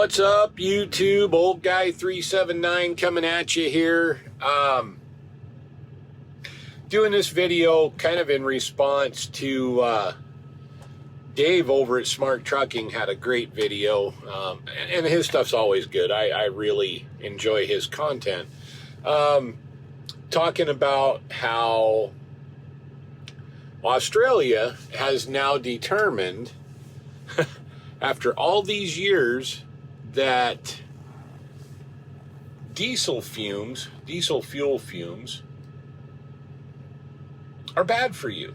What's up, YouTube? Old Guy 379 coming at you here. Doing this video kind of in response to Dave over at Smart Trucking had a great video, and his stuff's always good. I really enjoy his content. Talking about how Australia has now determined, after all these years, that diesel fuel fumes, are bad for you.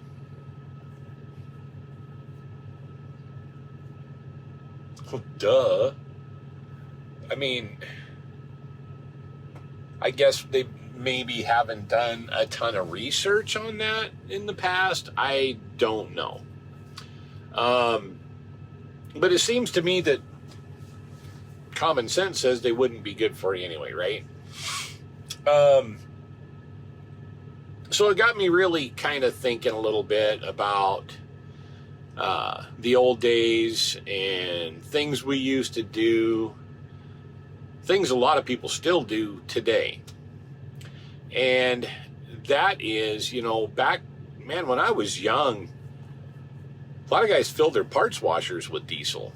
Well, duh. I mean, I guess they maybe haven't done a ton of research on that in the past. I don't know. But it seems to me that common sense says they wouldn't be good for you anyway, right? So it got me really kind of thinking a little bit about the old days and things we used to do, things a lot of people still do today. And that is, back, man, when I was young, a lot of guys filled their parts washers with diesel.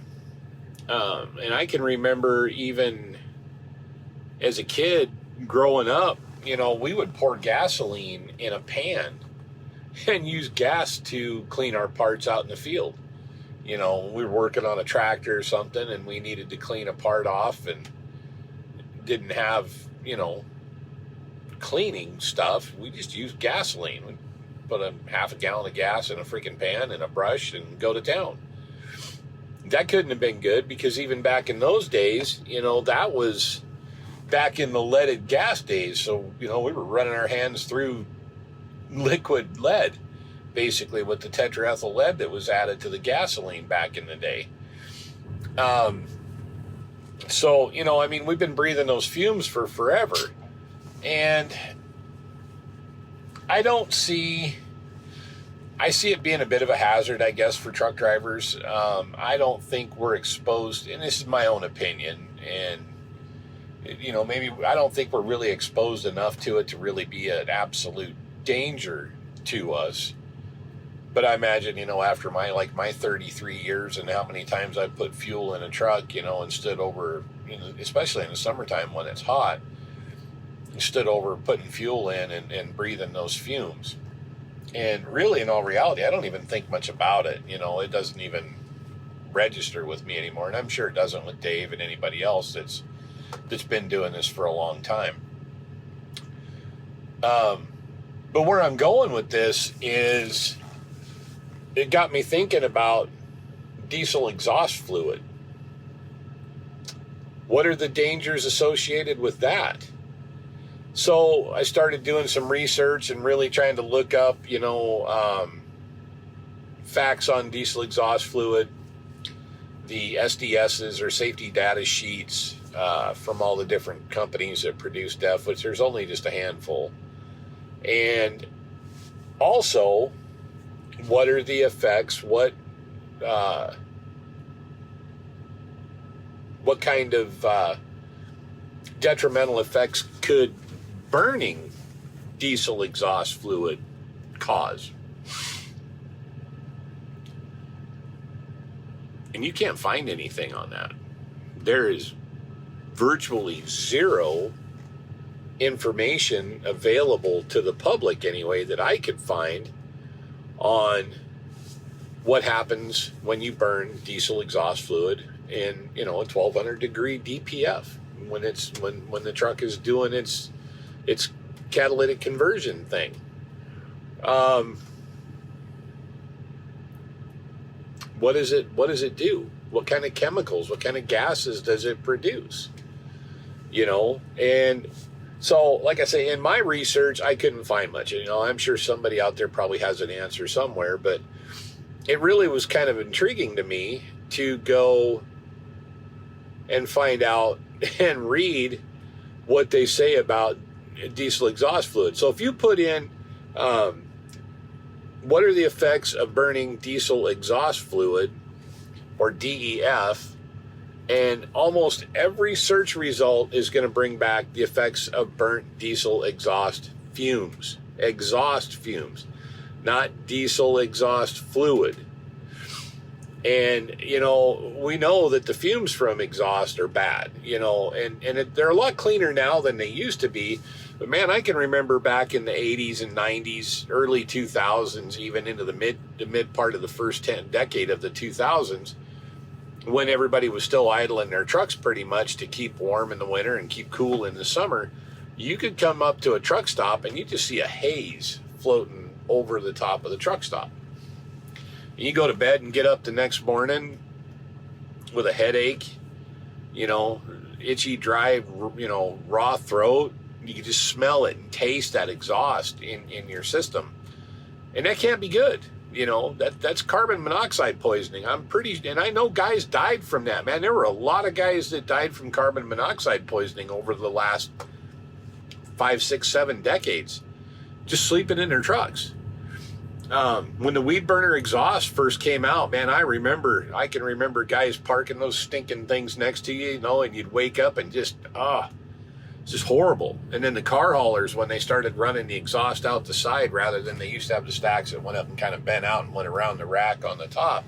And I can remember even as a kid growing up, we would pour gasoline in a pan and use gas to clean our parts out in the field. We were working on a tractor or something and we needed to clean a part off and didn't have, cleaning stuff. We just used gasoline. We'd put a half a gallon of gas in a freaking pan and a brush and go to town. That couldn't have been good because even back in those days, that was back in the leaded gas days. So, we were running our hands through liquid lead, basically with the tetraethyl lead that was added to the gasoline back in the day. So, we've been breathing those fumes for forever. And I see it being a bit of a hazard, I guess, for truck drivers. I don't think we're exposed, and this is my own opinion, and, maybe I don't think we're really exposed enough to it to really be an absolute danger to us. But I imagine, after my 33 years and how many times I've put fuel in a truck, and stood over, especially in the summertime when it's hot, stood over putting fuel in and breathing those fumes. And really, in all reality, I don't even think much about it. It doesn't even register with me anymore. And I'm sure it doesn't with Dave and anybody else that's been doing this for a long time. But where I'm going with this is it got me thinking about diesel exhaust fluid. What are the dangers associated with that? So I started doing some research and really trying to look up, facts on diesel exhaust fluid, the SDSs or safety data sheets from all the different companies that produce DEF, which there's only just a handful. And also, what are the effects? What kind of detrimental effects could burning diesel exhaust fluid cause? And you can't find anything on that. There is virtually zero information available to the public anyway that I could find on what happens when you burn diesel exhaust fluid in, a 1200 degree DPF when the truck is doing its catalytic conversion thing. What does it do? What kind of chemicals, what kind of gases does it produce? And so, like I say, in my research, I couldn't find much. I'm sure somebody out there probably has an answer somewhere, but it really was kind of intriguing to me to go and find out and read what they say about diesel exhaust fluid. So if you put in what are the effects of burning diesel exhaust fluid, or DEF, And almost every search result is going to bring back the effects of burnt diesel exhaust fumes. Exhaust fumes, not diesel exhaust fluid. And, you know, we know that the fumes from exhaust are bad, you know, and they're a lot cleaner now than they used to be. But, man, I can remember back in the 80s and 90s, early 2000s, even into the mid part of the first decade of the 2000s, when everybody was still idling their trucks pretty much to keep warm in the winter and keep cool in the summer, you could come up to a truck stop and you just see a haze floating over the top of the truck stop. You go to bed and get up the next morning with a headache, you know, itchy, dry, you know, raw throat. You can just smell it and taste that exhaust in your system. And that can't be good. You know, that's carbon monoxide poisoning. And I know guys died from that, man. There were a lot of guys that died from carbon monoxide poisoning over the last 5, 6, 7 decades, just sleeping in their trucks. When the weed burner exhaust first came out, man, I can remember guys parking those stinking things next to you, you know, and you'd wake up and just, it's just horrible. And then the car haulers, when they started running the exhaust out the side rather than they used to have the stacks that went up and kind of bent out and went around the rack on the top,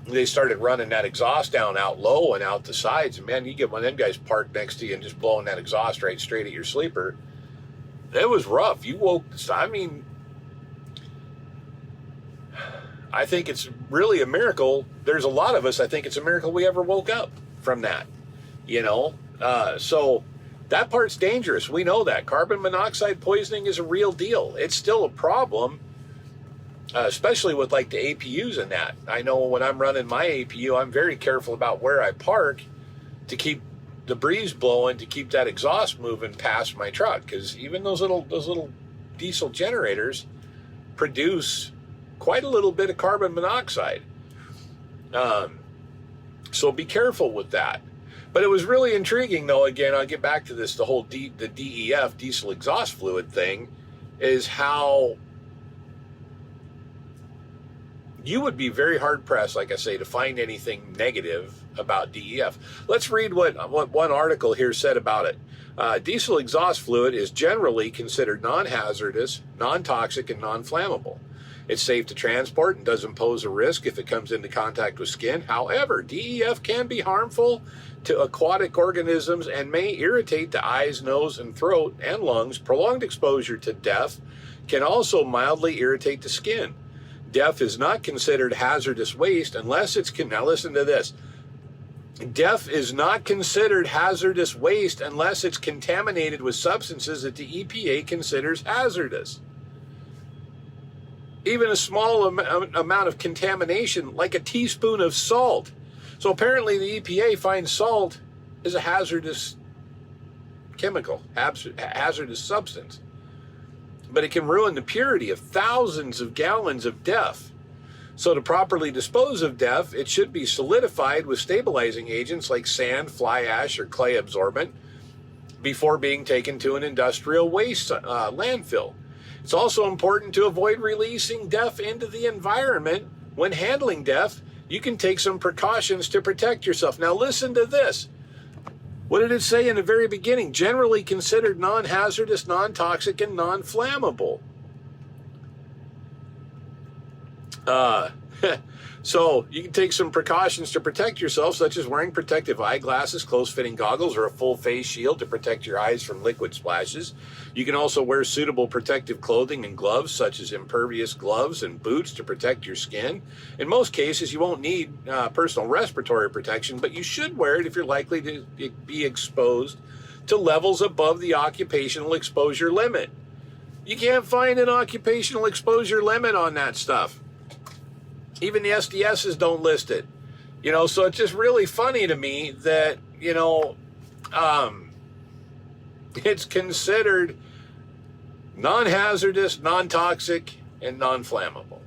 they started running that exhaust down out low and out the sides. And man, you get one of them guys parked next to you and just blowing that exhaust right straight at your sleeper. It was rough. I think it's really a miracle. There's a lot of us, I think it's a miracle we ever woke up from that, you know. So that part's dangerous. We know that. Carbon monoxide poisoning is a real deal. It's still a problem, especially with like the APUs and that. I know when I'm running my APU, I'm very careful about where I park to keep the breeze blowing, to keep that exhaust moving past my truck, because even those little diesel generators produce quite a little bit of carbon monoxide. So be careful with that. But it was really intriguing, though. Again, I'll get back to this. The whole the DEF, diesel exhaust fluid thing, is how you would be very hard pressed, like I say, to find anything negative about DEF. Let's read what one article here said about it. Diesel exhaust fluid is generally considered non-hazardous, non-toxic, and non-flammable. It's safe to transport and doesn't pose a risk if it comes into contact with skin. However, DEF can be harmful to aquatic organisms and may irritate the eyes, nose, and throat and lungs. Prolonged exposure to DEF can also mildly irritate the skin. DEF is not considered hazardous waste unless it's... Now listen to this. DEF is not considered hazardous waste unless it's contaminated with substances that the EPA considers hazardous. Even a small amount of contamination, like a teaspoon of salt. So apparently the EPA finds salt is a hazardous chemical, hazardous substance. But it can ruin the purity of thousands of gallons of DEF. So to properly dispose of DEF, it should be solidified with stabilizing agents like sand, fly ash, or clay absorbent before being taken to an industrial waste landfill. It's also important to avoid releasing DEF into the environment. When handling DEF, you can take some precautions to protect yourself. Now listen to this. What did it say in the very beginning? Generally considered non-hazardous, non-toxic, and non-flammable. So you can take some precautions to protect yourself, such as wearing protective eyeglasses, close-fitting goggles, or a full face shield to protect your eyes from liquid splashes. You can also wear suitable protective clothing and gloves, such as impervious gloves and boots to protect your skin. In most cases, you won't need personal respiratory protection, but you should wear it if you're likely to be exposed to levels above the occupational exposure limit. You can't find an occupational exposure limit on that stuff. Even the SDSs don't list it. You know, so it's just really funny to me that, you know, it's considered non-hazardous, non-toxic, and non-flammable.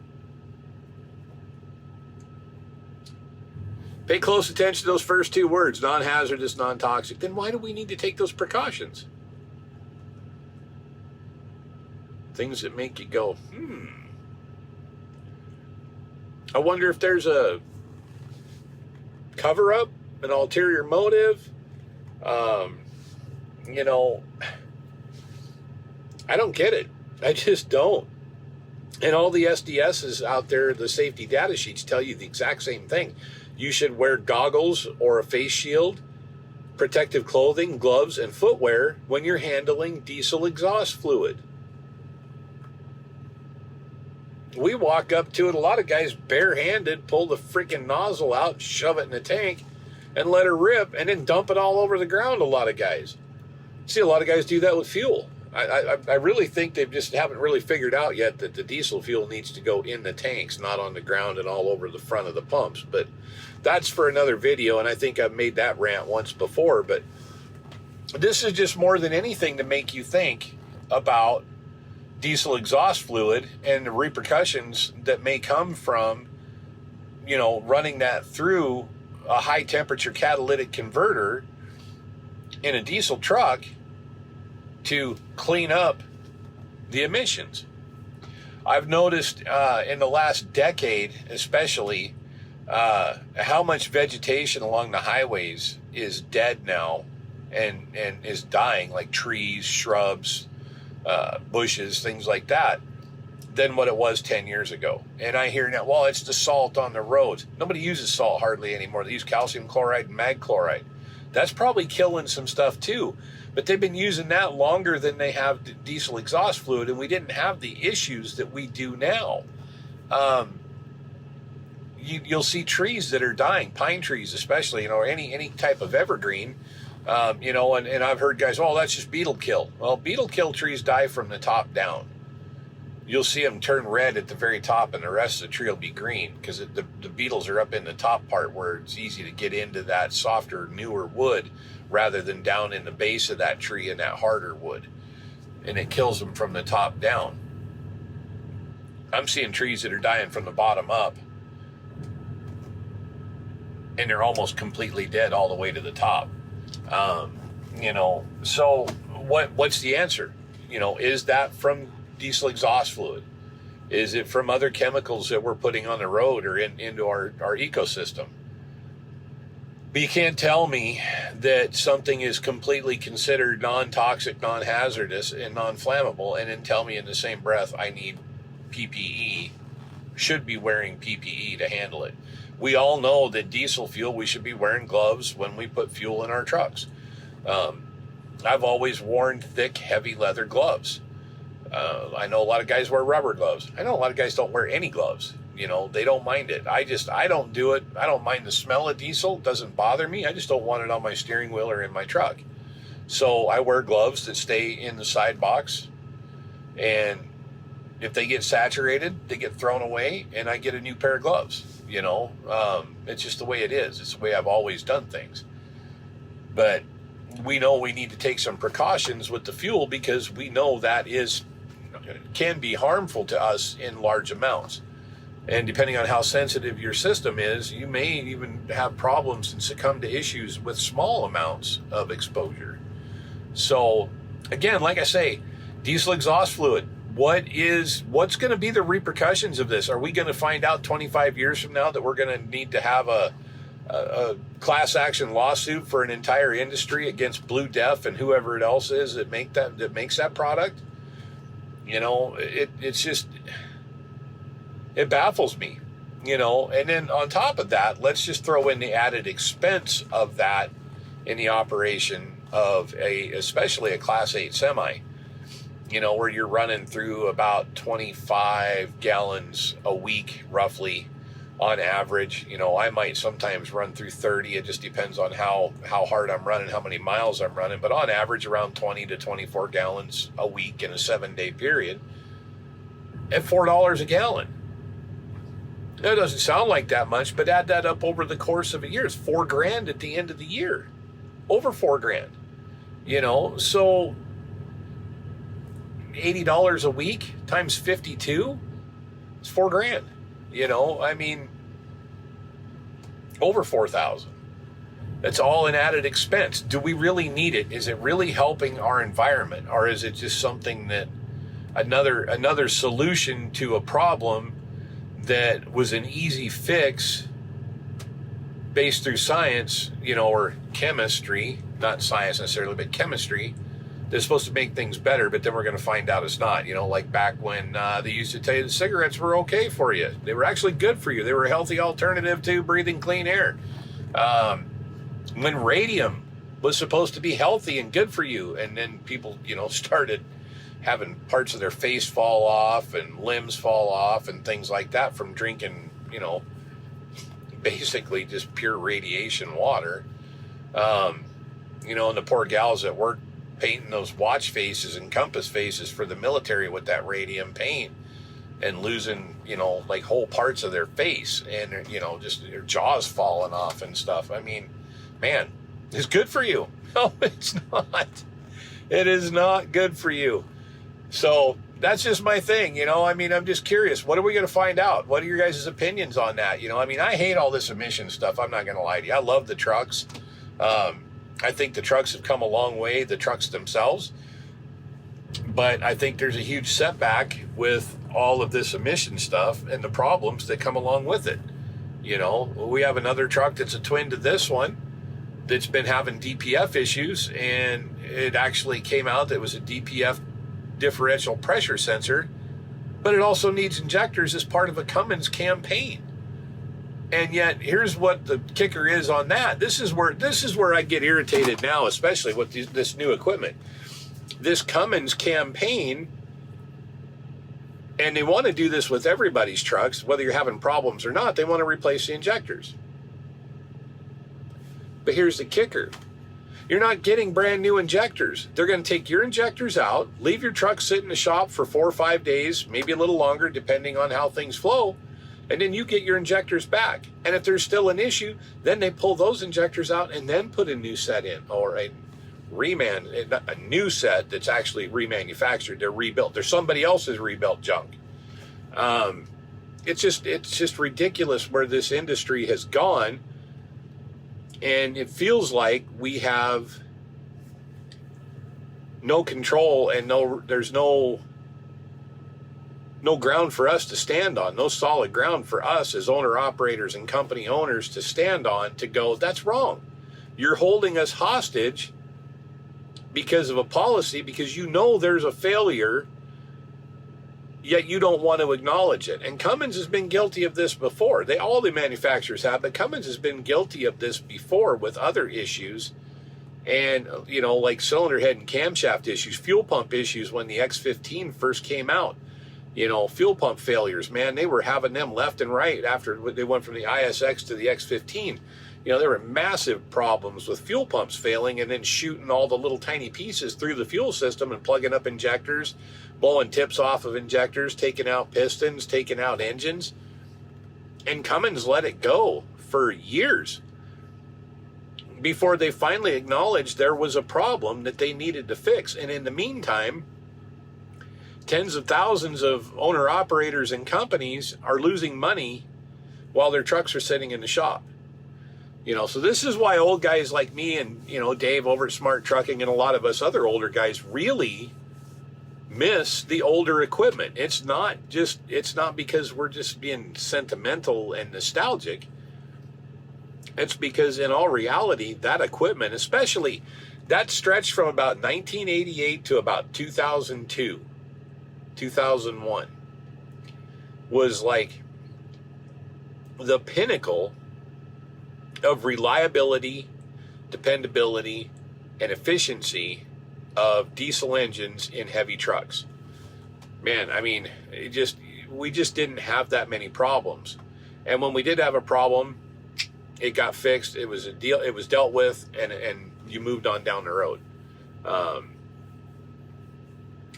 Pay close attention to those first two words, non-hazardous, non-toxic. Then why do we need to take those precautions? Things that make you go, I wonder if there's a cover-up an ulterior motive. You know, I don't get it. I just don't. And all the SDSs out there, the safety data sheets tell you the exact same thing. You should wear goggles or a face shield, protective clothing, gloves, and footwear when you're handling diesel exhaust fluid. We walk up to it, a lot of guys barehanded, pull the freaking nozzle out, shove it in the tank, and let her rip, and then dump it all over the ground, a lot of guys. See, a lot of guys do that with fuel. I really think they just haven't really figured out yet that the diesel fuel needs to go in the tanks, not on the ground and all over the front of the pumps. But that's for another video, and I think I've made that rant once before. But this is just more than anything to make you think about diesel exhaust fluid and the repercussions that may come from, you know, running that through a high temperature catalytic converter in a diesel truck to clean up the emissions. I've noticed in the last decade especially how much vegetation along the highways is dead now and is dying, like trees, shrubs, bushes, things like that, than what it was 10 years ago. And I hear now, well, it's the salt on the roads. Nobody uses salt hardly anymore. They use calcium chloride and mag chloride. That's probably killing some stuff too. But they've been using that longer than they have diesel exhaust fluid, and we didn't have the issues that we do now. You'll see trees that are dying, pine trees especially, you know, or any type of evergreen, you know, and I've heard guys, oh, that's just beetle kill. Well, beetle kill trees die from the top down. You'll see them turn red at the very top, and the rest of the tree will be green because the beetles are up in the top part where it's easy to get into that softer, newer wood rather than down in the base of that tree in that harder wood. And it kills them from the top down. I'm seeing trees that are dying from the bottom up, and they're almost completely dead all the way to the top. You know, so what's the answer? You know, is that from diesel exhaust fluid? Is it from other chemicals that we're putting on the road or into our ecosystem? But you can't tell me that something is completely considered non-toxic, non-hazardous, and non-flammable, and then tell me in the same breath I need PPE, should be wearing PPE to handle it. We all know that diesel fuel, we should be wearing gloves when we put fuel in our trucks. I've always worn thick, heavy leather gloves. I know a lot of guys wear rubber gloves. I know a lot of guys don't wear any gloves. You know, they don't mind it. I don't do it. I don't mind the smell of diesel. It doesn't bother me. I just don't want it on my steering wheel or in my truck. So I wear gloves that stay in the side box. And if they get saturated, they get thrown away, and I get a new pair of gloves. You know, it's just the way it is. It's the way I've always done things. But we know we need to take some precautions with the fuel because we know that can be harmful to us in large amounts. And depending on how sensitive your system is, you may even have problems and succumb to issues with small amounts of exposure. So, again, like I say, diesel exhaust fluid. What's going to be the repercussions of this? Are we going to find out 25 years from now that we're going to need to have a class action lawsuit for an entire industry against Blue Def and whoever else is that makes that product? You know, it's just, it baffles me, you know. And then on top of that, let's just throw in the added expense of that in the operation of especially a Class 8 semi, you know, where you're running through about 25 gallons a week, roughly, on average. You know, I might sometimes run through 30. It just depends on how hard I'm running, how many miles I'm running. But on average, around 20 to 24 gallons a week in a 7-day period at $4 a gallon. That doesn't sound like that much, but add that up over the course of a year. It's $4,000 at the end of the year. Over $4,000. You know, so $80 a week times 52, it's $4,000. You know, I mean, over 4,000. That's all an added expense. Do we really need it? Is it really helping our environment, or is it just something that another solution to a problem that was an easy fix based through science, or chemistry, not science necessarily, but chemistry, that's supposed to make things better, but then we're going to find out it's not. Like back when they used to tell you the cigarettes were okay for you. They were actually good for you. They were a healthy alternative to breathing clean air. When radium was supposed to be healthy and good for you, and then people, started having parts of their face fall off and limbs fall off and things like that from drinking, basically just pure radiation water. And the poor gals that work painting those watch faces and compass faces for the military with that radium paint and losing, like whole parts of their face and, just their jaws falling off and stuff. I mean, man, it's good for you. No, it's not. It is not good for you. So that's just my thing, I'm just curious. What are we going to find out? What are your guys' opinions on that? I hate all this emission stuff. I'm not going to lie to you. I love the trucks. I think the trucks have come a long way, the trucks themselves. But I think there's a huge setback with all of this emission stuff and the problems that come along with it. We have another truck that's a twin to this one that's been having DPF issues, and it actually came out that it was a DPF differential pressure sensor, but it also needs injectors as part of a Cummins campaign. And yet, here's what the kicker is on that. This is where I get irritated now, especially with this new equipment. This Cummins campaign, and they want to do this with everybody's trucks, whether you're having problems or not. They want to replace the injectors. But here's the kicker. You're not getting brand new injectors. They're going to take your injectors out, leave your truck sit in the shop for 4 or 5 days, maybe a little longer, depending on how things flow, and then you get your injectors back. And if there's still an issue, then they pull those injectors out and then put a new set in, or a new set that's actually remanufactured. They're rebuilt. There's somebody else's rebuilt junk. It's just ridiculous where this industry has gone. And it feels like we have no control and there's no ground for us to stand on, no solid ground for us as owner operators and company owners to stand on to go, that's wrong. You're holding us hostage because of a policy, because there's a failure, yet you don't want to acknowledge it. And Cummins has been guilty of this before. All the manufacturers have, but Cummins has been guilty of this before with other issues. And, like cylinder head and camshaft issues, fuel pump issues when the X15 first came out. Fuel pump failures, man, they were having them left and right after they went from the ISX to the X15. There were massive problems with fuel pumps failing and then shooting all the little tiny pieces through the fuel system and plugging up injectors, blowing tips off of injectors, taking out pistons, taking out engines. And Cummins let it go for years before they finally acknowledged there was a problem that they needed to fix. And in the meantime, tens of thousands of owner-operators and companies are losing money while their trucks are sitting in the shop. So this is why old guys like me and, Dave over at Smart Trucking and a lot of us other older guys really miss the older equipment. It's not because we're just being sentimental and nostalgic. It's because in all reality, that equipment, especially that stretch from about 1988 to about 2002, 2001, was like the pinnacle of reliability, dependability, and efficiency of diesel engines in heavy trucks. Man, we just didn't have that many problems. And when we did have a problem, it got fixed. It was dealt with, and you moved on down the road.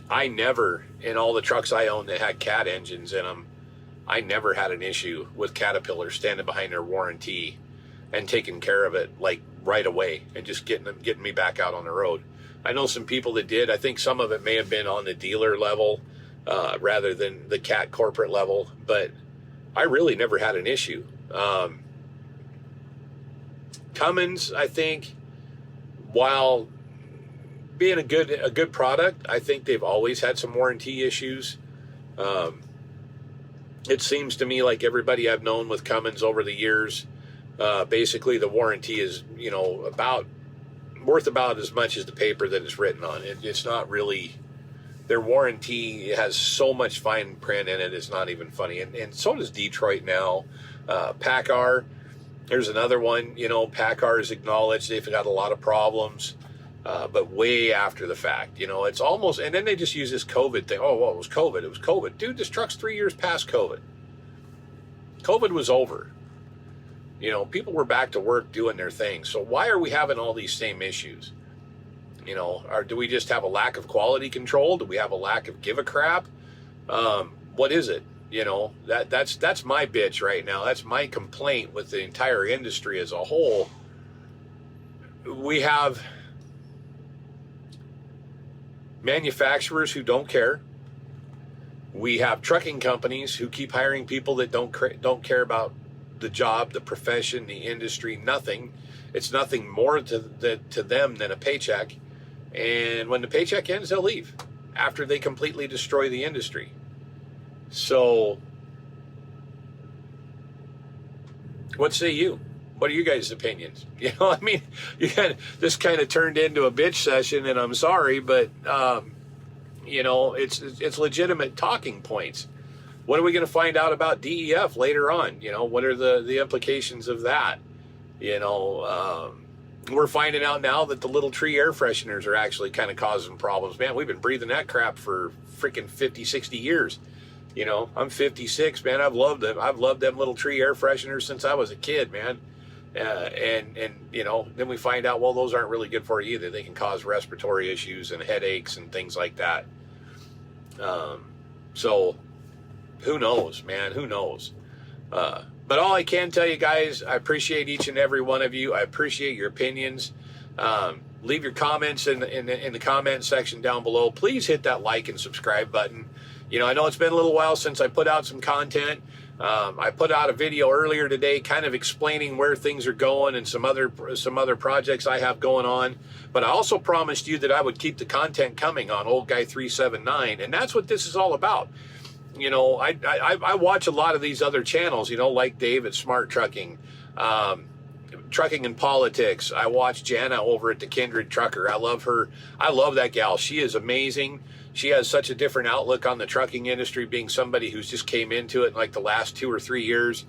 I never, in all the trucks I owned that had Cat engines in them, I never had an issue with Caterpillar standing behind their warranty and taking care of it like right away and just getting me back out on the road. I know some people that did. I think some of it may have been on the dealer level rather than the Cat corporate level, but I really never had an issue. Cummins, I think, while being a good product, I think they've always had some warranty issues. It seems to me like everybody I've known with Cummins over the years, Basically, the warranty is, about worth about as much as the paper that it's written on. It's not really, their warranty has so much fine print in it, it's not even funny. And so does Detroit now. PACCAR, there's another one, PACCAR has acknowledged they've got a lot of problems, but way after the fact, it's almost, and then they just use this COVID thing. Oh, well, it was COVID. It was COVID. Dude, this truck's 3 years past COVID. COVID was over. People were back to work doing their thing. So why are we having all these same issues? Or do we just have a lack of quality control? Do we have a lack of give a crap? What is it? That's my bitch right now. That's my complaint with the entire industry as a whole. We have manufacturers who don't care. We have trucking companies who keep hiring people that don't care about the job, the profession, the industry, nothing. It's nothing more to them than a paycheck. And when the paycheck ends, they'll leave after they completely destroy the industry. So, what say you? What are you guys' opinions? This kind of turned into a bitch session, and I'm sorry, but it's legitimate talking points. What are we going to find out about DEF later on? What are the implications of that? We're finding out now that the little tree air fresheners are actually kind of causing problems. Man, we've been breathing that crap for freaking 50, 60 years. I'm 56, man. I've loved them. I've loved them little tree air fresheners since I was a kid, man. And then we find out, well, those aren't really good for you either. They can cause respiratory issues and headaches and things like that. So who knows, man? Who knows? But all I can tell you guys, I appreciate each and every one of you. I appreciate your opinions. Leave your comments in the comment section down below. Please hit that like and subscribe button. I know it's been a little while since I put out some content. I put out a video earlier today kind of explaining where things are going and some other projects I have going on. But I also promised you that I would keep the content coming on Old Guy 379, and that's what this is all about. I watch a lot of these other channels, like Dave at Smart Trucking, Trucking and Politics. I watch Jana over at the Kindred Trucker. I love her. I love that gal. She is amazing. She has such a different outlook on the trucking industry, being somebody who's just came into it in like the last 2 or 3 years.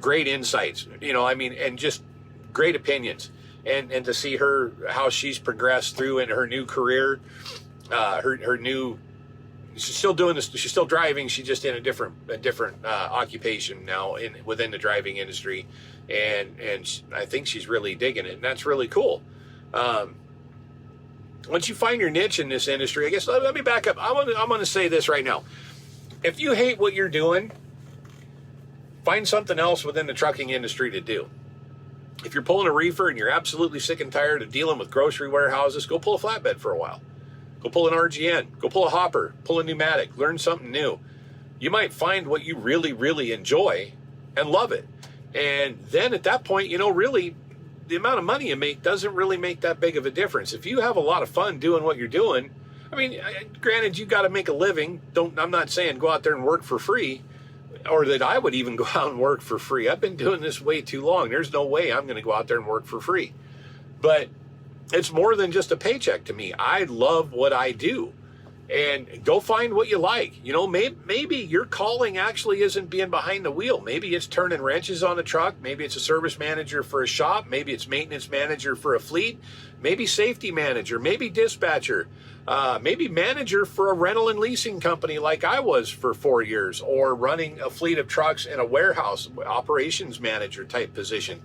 Great insights, and just great opinions. And to see her, how she's progressed through in her new career, she's still doing this. She's still driving. She's just in a different occupation now within the driving industry, and I think she's really digging it, and that's really cool. Once you find your niche in this industry, I guess let me back up. I'm going to say this right now. If you hate what you're doing, find something else within the trucking industry to do. If you're pulling a reefer and you're absolutely sick and tired of dealing with grocery warehouses, go pull a flatbed for a while. Go pull an RGN. Go pull a hopper. Pull a pneumatic. Learn something new. You might find what you really, really enjoy and love it. And then at that point, really, the amount of money you make doesn't really make that big of a difference. If you have a lot of fun doing what you're doing, granted, you got to make a living. I'm not saying go out there and work for free, or that I would even go out and work for free. I've been doing this way too long. There's no way I'm going to go out there and work for free. But it's more than just a paycheck to me. I love what I do. And go find what you like. Maybe your calling actually isn't being behind the wheel. Maybe it's turning wrenches on a truck. Maybe it's a service manager for a shop. Maybe it's maintenance manager for a fleet. Maybe safety manager. Maybe dispatcher. Maybe manager for a rental and leasing company like I was for 4 years, or running a fleet of trucks in a warehouse, operations manager type position.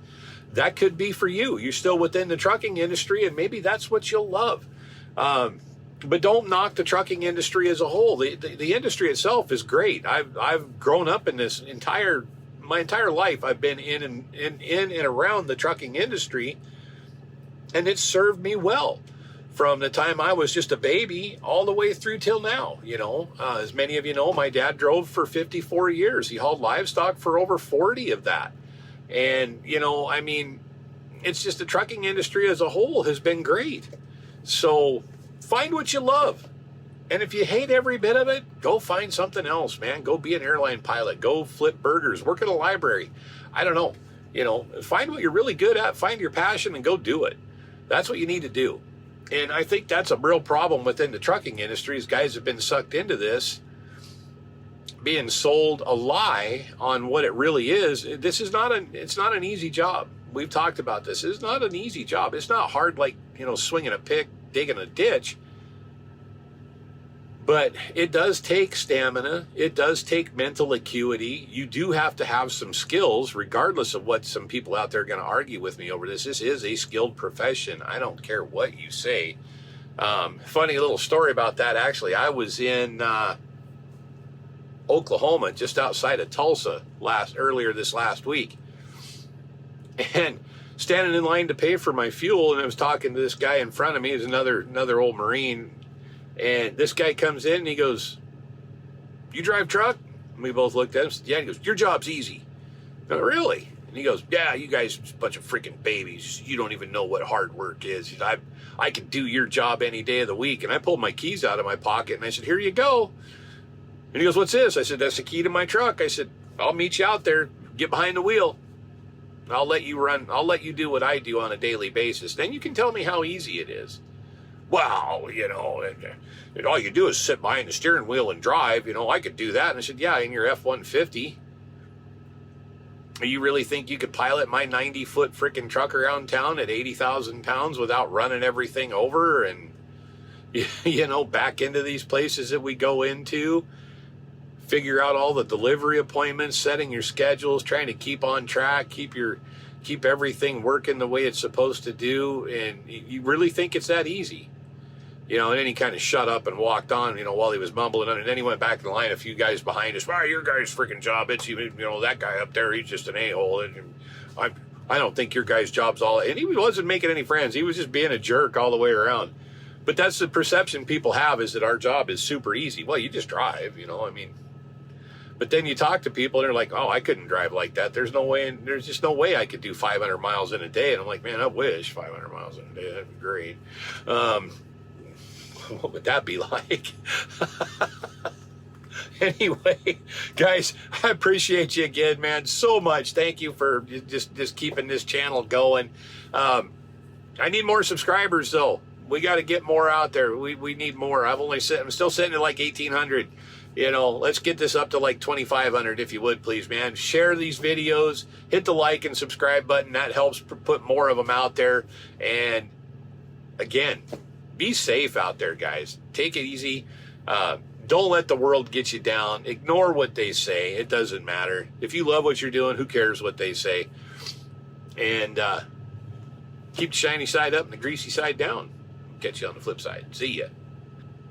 That could be for you. You're still within the trucking industry, and maybe that's what you'll love. But don't knock the trucking industry as a whole. The industry itself is great. I've grown up in this my entire life. I've been in and around the trucking industry, and it's served me well from the time I was just a baby all the way through till now. As many of you know, my dad drove for 54 years. He hauled livestock for over 40 of that. And, it's just the trucking industry as a whole has been great. So find what you love. And if you hate every bit of it, go find something else, man. Go be an airline pilot. Go flip burgers. Work at a library. I don't know. You know, find what you're really good at, find your passion, and go do it. That's what you need to do. And I think that's a real problem within the trucking industry is guys have been sucked into this, being sold a lie on what it really is. This is it's not an easy job. We've talked about this. It's not an easy job. It's not hard like, you know, swinging a pick, digging a ditch. But it does take stamina. It does take mental acuity. You do have to have some skills, regardless of what some people out there are going to argue with me over this. This is a skilled profession. I don't care what you say. Funny little story about that, actually. I was in Oklahoma, just outside of Tulsa, earlier this last week. And standing in line to pay for my fuel, and I was talking to this guy in front of me. He's another old Marine. And this guy comes in and he goes, "You drive truck?" And we both looked at him. Said, "Yeah." He goes, "Your job's easy." I go, "Really?" And he goes, "Yeah, you guys are a bunch of freaking babies. You don't even know what hard work is." He said, I could do your job any day of the week. And I pulled my keys out of my pocket and I said, "Here you go." And he goes, "What's this?" I said, "That's the key to my truck." I said, "I'll meet you out there. Get behind the wheel. I'll let you run. I'll let you do what I do on a daily basis. Then you can tell me how easy it is." "Well, you know, and all you do is sit behind the steering wheel and drive. You know, I could do that." And I said, "Yeah, in your F-150. You really think you could pilot my 90-foot freaking truck around town at 80,000 pounds without running everything over and, you know, back into these places that we go into, figure out all the delivery appointments, setting your schedules, trying to keep on track, keep everything working the way it's supposed to do, and you really think it's that easy?" You know, and then he kind of shut up and walked on, you know, while he was mumbling, and then he went back in the line, a few guys behind us. "Well, your guy's freaking job, it's even, you know, that guy up there, he's just an a-hole, and I don't think your guy's job's all," and he wasn't making any friends. He was just being a jerk all the way around. But that's the perception people have, is that our job is super easy. Well, you just drive, you know, I mean. But then you talk to people and they're like, "Oh, I couldn't drive like that. There's just no way I could do 500 miles in a day." And I'm like, "Man, I wish 500 miles in a day. That'd be great." What would that be like? Anyway, guys, I appreciate you again, man, so much. Thank you for just keeping this channel going. I need more subscribers, though. We got to get more out there. We need more. I'm still sitting at like 1,800. You know, let's get this up to like 2,500, if you would, please, man. Share these videos. Hit the like and subscribe button. That helps put more of them out there. And again, be safe out there, guys. Take it easy. Don't let the world get you down. Ignore what they say. It doesn't matter. If you love what you're doing, who cares what they say? And keep the shiny side up and the greasy side down. Catch you on the flip side. See ya.